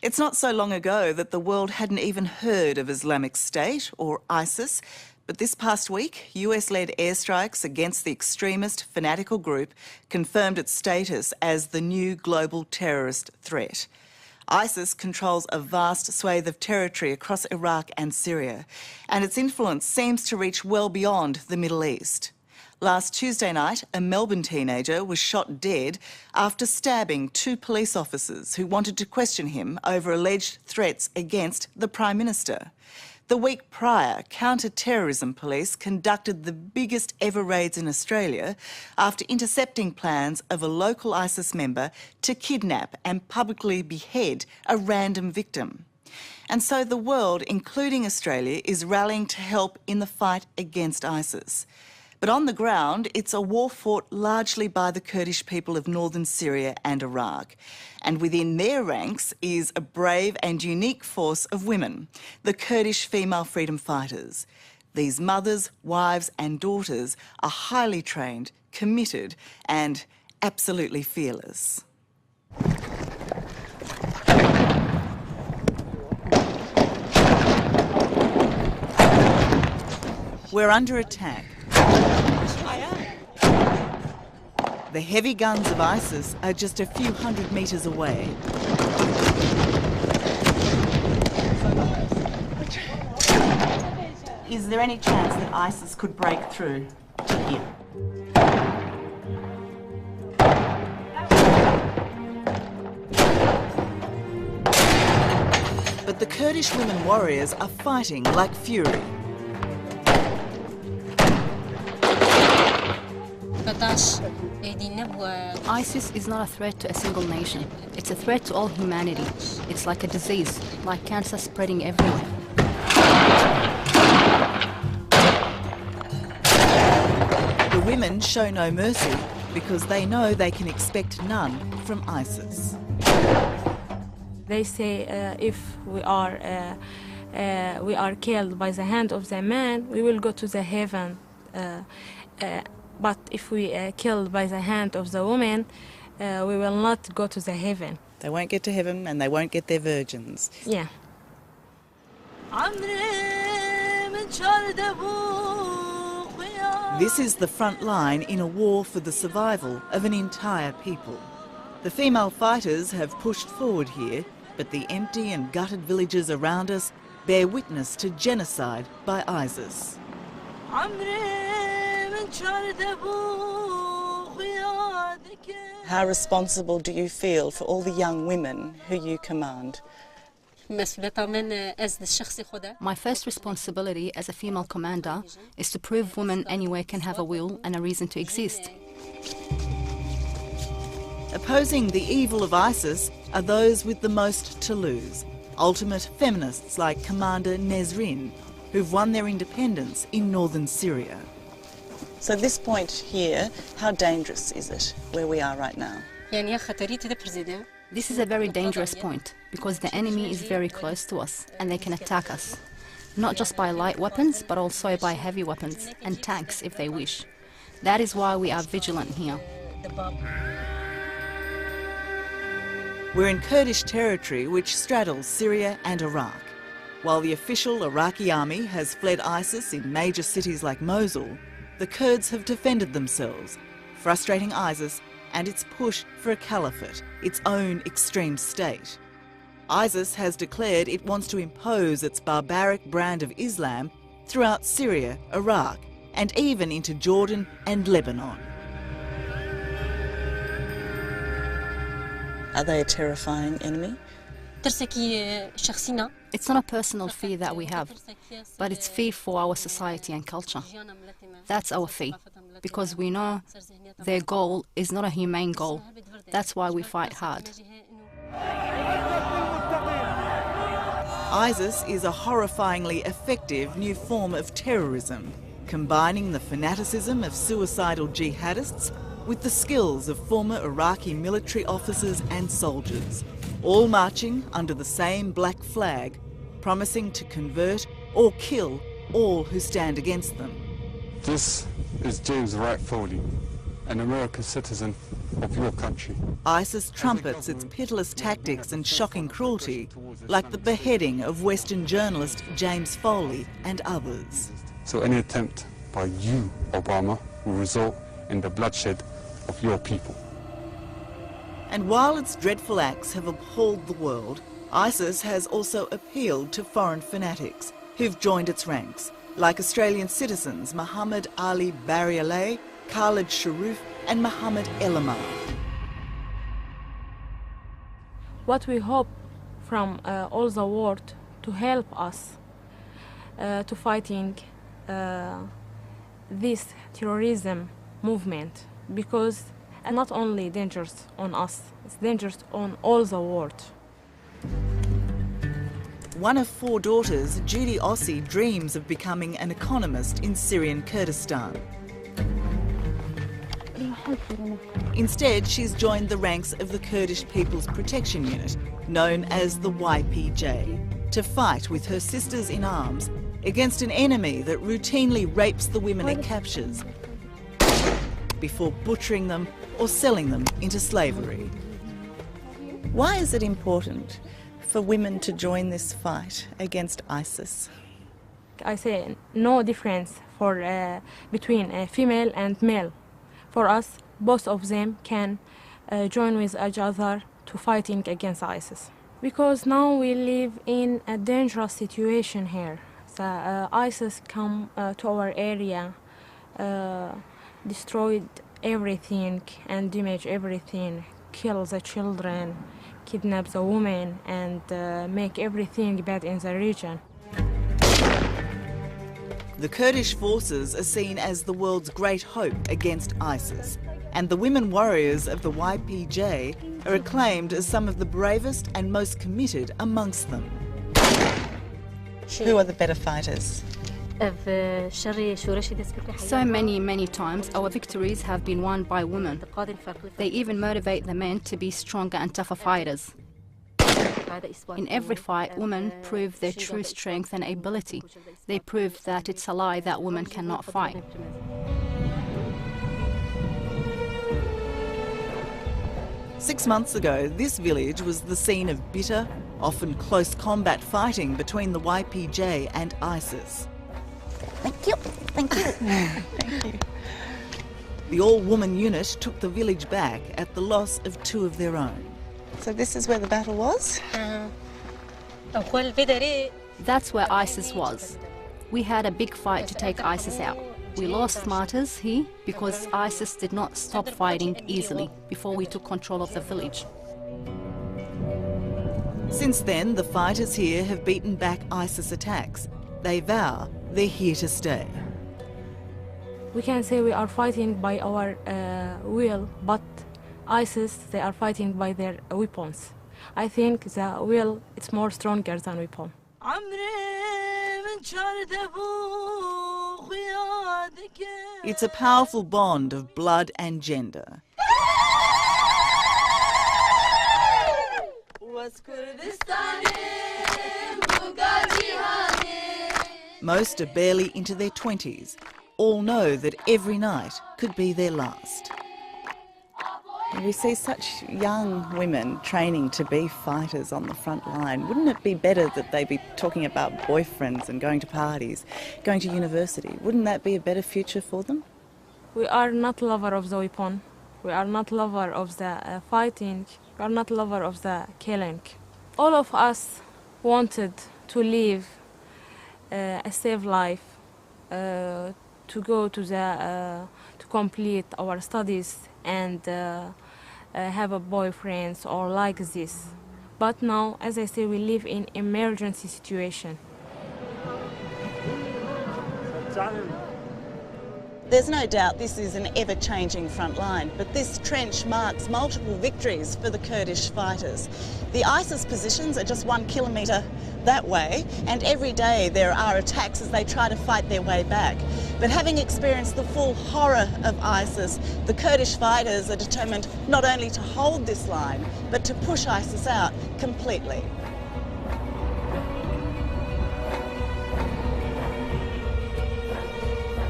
It's not so long ago that the world hadn't even heard of Islamic State or ISIS, but this past week, US-led airstrikes against the extremist fanatical group confirmed its status as the new global terrorist threat. ISIS controls a vast swathe of territory across Iraq and Syria, and its influence seems to reach well beyond the Middle East. Last Tuesday night, a Melbourne teenager was shot dead after stabbing two police officers who wanted to question him over alleged threats against the Prime Minister. The week prior, counter-terrorism police conducted the biggest ever raids in Australia after intercepting plans of a local ISIS member to kidnap and publicly behead a random victim. And so the world, including Australia, is rallying to help in the fight against ISIS. But on the ground, it's a war fought largely by the Kurdish people of northern Syria and Iraq. And within their ranks is a brave and unique force of women, the Kurdish female freedom fighters. These mothers, wives and daughters are highly trained, committed and absolutely fearless. We're under attack. The heavy guns of ISIS are just a few hundred metres away. Is there any chance that ISIS could break through to here? But the Kurdish women warriors are fighting like fury. ISIS is not a threat to a single nation. It's a threat to all humanity. It's like a disease, like cancer spreading everywhere. The women show no mercy because they know they can expect none from ISIS. They say if we are killed by the hand of the man, we will go to the heaven. But if we are killed by the hand of the woman, we will not go to the heaven. They won't get to heaven and they won't get their virgins. Yeah. This is the front line in a war for the survival of an entire people. The female fighters have pushed forward here, but the empty and gutted villages around us bear witness to genocide by ISIS. How responsible do you feel for all the young women who you command? My first responsibility as a female commander is to prove women anywhere can have a will and a reason to exist. Opposing the evil of ISIS are those with the most to lose, ultimate feminists like Commander Nesrin, who've won their independence in northern Syria. So this point here, how dangerous is it, where we are right now? This is a very dangerous point, because the enemy is very close to us and they can attack us. Not just by light weapons, but also by heavy weapons and tanks if they wish. That is why we are vigilant here. We're in Kurdish territory which straddles Syria and Iraq. While the official Iraqi army has fled ISIS in major cities like Mosul, the Kurds have defended themselves, frustrating ISIS and its push for a caliphate, its own extreme state. ISIS has declared it wants to impose its barbaric brand of Islam throughout Syria, Iraq, and even into Jordan and Lebanon. Are they a terrifying enemy? It's not a personal fear that we have, but it's fear for our society and culture. That's our fear, because we know their goal is not a humane goal. That's why we fight hard. ISIS is a horrifyingly effective new form of terrorism, combining the fanaticism of suicidal jihadists with the skills of former Iraqi military officers and soldiers, all marching under the same black flag, promising to convert or kill all who stand against them. This is James Wright Foley. an American citizen of your country. ISIS trumpets its pitiless tactics and shocking cruelty, like the beheading of Western journalist James Foley and others. So any attempt by you, Obama, will result in the bloodshed of your people. And while its dreadful acts have appalled the world, ISIS has also appealed to foreign fanatics who've joined its ranks, like Australian citizens Muhammad Ali Barialeh, Khalid Sharif and Muhammad Elamar. What we hope from all the world to help us to fighting this terrorism movement, because it's not only dangerous on us, it's dangerous on all the world. One of 4 daughters, Judy Ossie, dreams of becoming an economist in Syrian Kurdistan. Instead, she's joined the ranks of the Kurdish People's Protection Unit, known as the YPJ, to fight with her sisters in arms against an enemy that routinely rapes the women it captures before butchering them or selling them into slavery. Why is it important for women to join this fight against ISIS? I say no difference for between female and male. For us, both of them can join with each other to fighting against ISIS. Because now we live in a dangerous situation here. So, ISIS come to our area, destroyed everything and damage everything, kill the children, kidnap the women, and make everything bad in the region. The Kurdish forces are seen as the world's great hope against ISIS, and the women warriors of the YPJ are acclaimed as some of the bravest and most committed amongst them. Who are the better fighters? So many times our victories have been won by women. They even motivate the men to be stronger and tougher fighters. In every fight, women prove their true strength and ability. They prove that it's a lie that women cannot fight. Six months ago, this village was the scene of bitter, often close combat fighting between the YPJ and ISIS. Thank you. Thank you. Thank you. The all-woman unit took the village back at the loss of 2 of their own. So this is where the battle was? That's where ISIS was. We had a big fight to take ISIS out. We lost martyrs here because ISIS did not stop fighting easily before we took control of the village. Since then, the fighters here have beaten back ISIS attacks. They vow they're here to stay. We can say we are fighting by our will, but ISIS, they are fighting by their weapons. I think the will is more stronger than weapon. It's a powerful bond of blood and gender. Most are barely into their 20s. All know that every night could be their last. We see such young women training to be fighters on the front line. Wouldn't it be better that they be talking about boyfriends and going to parties, going to university? Wouldn't that be a better future for them? We are not lover of the weapon. We are not lover of the fighting. We are not lover of the killing. All of us wanted to live a safe life, to go to the to complete our studies and have a boyfriend or like this. But now, as I say, we live in emergency situation. There's no doubt this is an ever-changing front line, but this trench marks multiple victories for the Kurdish fighters. The ISIS positions are just 1 kilometre that way, and every day there are attacks as they try to fight their way back. But having experienced the full horror of ISIS, the Kurdish fighters are determined not only to hold this line, but to push ISIS out completely.